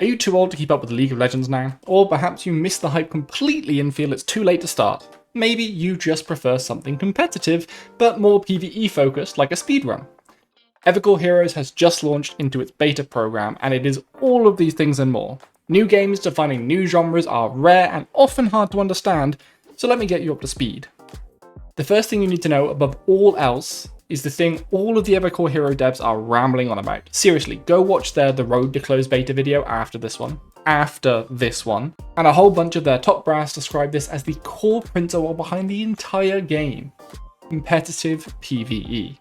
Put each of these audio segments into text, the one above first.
Are you too old to keep up with League of Legends now? Or perhaps you missed the hype completely and feel it's too late to start? Maybe you just prefer something competitive, but more PvE focused like a speedrun. Evercore Heroes has just launched into its beta program, and it is all of these things and more. New games defining new genres are rare and often hard to understand, so let me get you up to speed. The first thing you need to know above all else is the thing all of the Evercore Hero devs are rambling on about. Seriously, go watch their The Road to Close beta video after this one, and a whole bunch of their top brass describe this as the core principle behind the entire game: competitive PvE.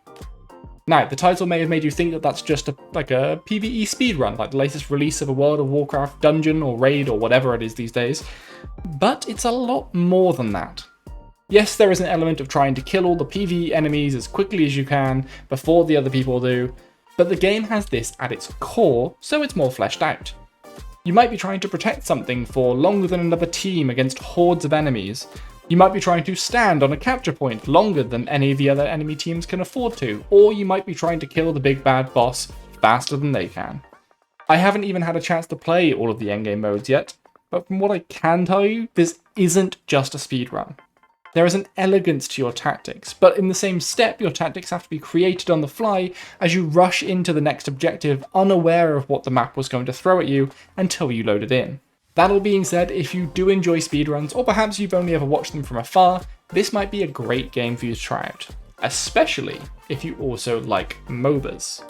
Now, the title may have made you think that that's just like a PvE speedrun, like the latest release of a World of Warcraft dungeon or raid or whatever it is these days, but it's a lot more than that. Yes, there is an element of trying to kill all the PvE enemies as quickly as you can before the other people do, but the game has this at its core, so it's more fleshed out. You might be trying to protect something for longer than another team against hordes of enemies. You might be trying to stand on a capture point longer than any of the other enemy teams can afford to, or you might be trying to kill the big bad boss faster than they can. I haven't even had a chance to play all of the endgame modes yet, but from what I can tell you, this isn't just a speedrun. There is an elegance to your tactics, but in the same step, your tactics have to be created on the fly as you rush into the next objective unaware of what the map was going to throw at you until you load it in. That all being said, if you do enjoy speedruns, or perhaps you've only ever watched them from afar, this might be a great game for you to try out, especially if you also like MOBAs.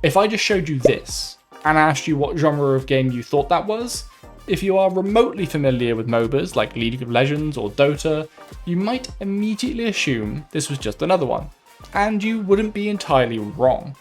If I just showed you this, and asked you what genre of game you thought that was, if you are remotely familiar with MOBAs like League of Legends or Dota, you might immediately assume this was just another one, and you wouldn't be entirely wrong.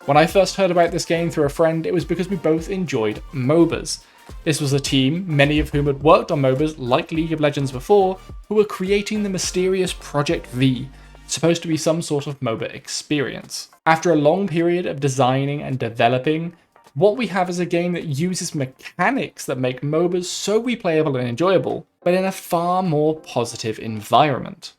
When I first heard about this game through a friend, it was because we both enjoyed MOBAs. This was a team, many of whom had worked on MOBAs like League of Legends before, who were creating the mysterious Project V, supposed to be some sort of MOBA experience. After a long period of designing and developing, what we have is a game that uses mechanics that make MOBAs so replayable and enjoyable, but in a far more positive environment.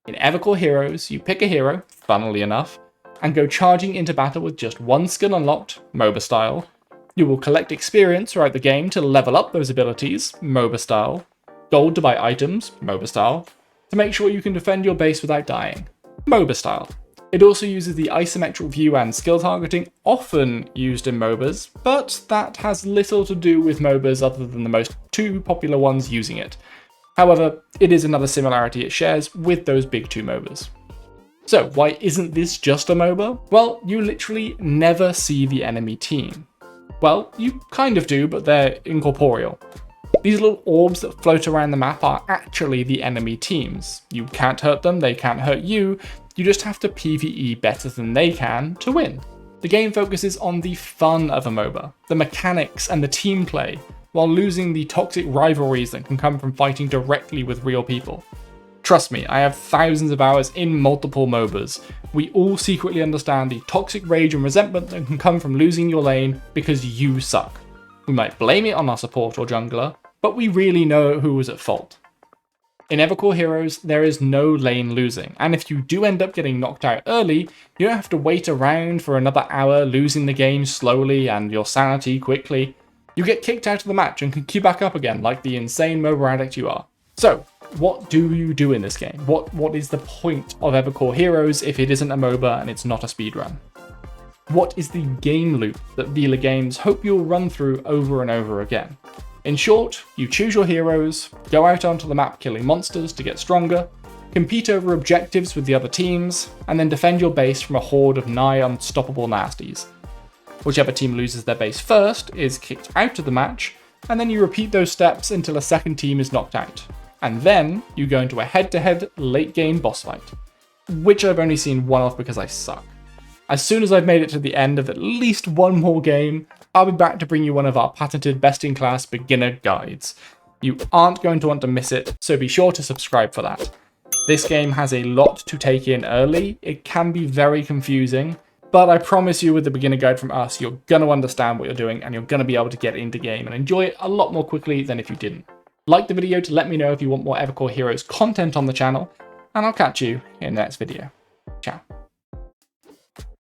In Evercore Heroes, you pick a hero, funnily enough, and go charging into battle with just one skill unlocked, MOBA style. You will collect experience throughout the game to level up those abilities, MOBA style, gold to buy items, MOBA style, to make sure you can defend your base without dying, MOBA style. It also uses the isometric view and skill targeting often used in MOBAs, but that has little to do with MOBAs other than the most two popular ones using it. However, it is another similarity it shares with those big two MOBAs. So why isn't this just a MOBA? Well, you literally never see the enemy team. Well, you kind of do, but they're incorporeal. These little orbs that float around the map are actually the enemy teams. You can't hurt them, they can't hurt you, you just have to PvE better than they can to win. The game focuses on the fun of a MOBA, the mechanics and the team play, while losing the toxic rivalries that can come from fighting directly with real people. Trust me, I have thousands of hours in multiple MOBAs. We all secretly understand the toxic rage and resentment that can come from losing your lane because you suck. We might blame it on our support or jungler, but we really know who was at fault. In Evercore Heroes, there is no lane losing, and if you do end up getting knocked out early, you don't have to wait around for another hour losing the game slowly and your sanity quickly. You get kicked out of the match and can queue back up again like the insane MOBA addict you are. So, what do you do in this game? What is the point of Evercore Heroes if it isn't a MOBA and it's not a speedrun? What is the game loop that Vila Games hope you'll run through over and over again? In short, you choose your heroes, go out onto the map killing monsters to get stronger, compete over objectives with the other teams, and then defend your base from a horde of nigh unstoppable nasties. Whichever team loses their base first is kicked out of the match, and then you repeat those steps until a second team is knocked out. And then you go into a head-to-head late game boss fight, which I've only seen one of because I suck. As soon as I've made it to the end of at least one more game, I'll be back to bring you one of our patented best-in-class beginner guides. You aren't going to want to miss it, so be sure to subscribe for that. This game has a lot to take in early, it can be very confusing, but I promise you with the beginner guide from us, you're going to understand what you're doing and you're going to be able to get into game and enjoy it a lot more quickly than if you didn't. Like the video to let me know if you want more Evercore Heroes content on the channel, and I'll catch you in the next video.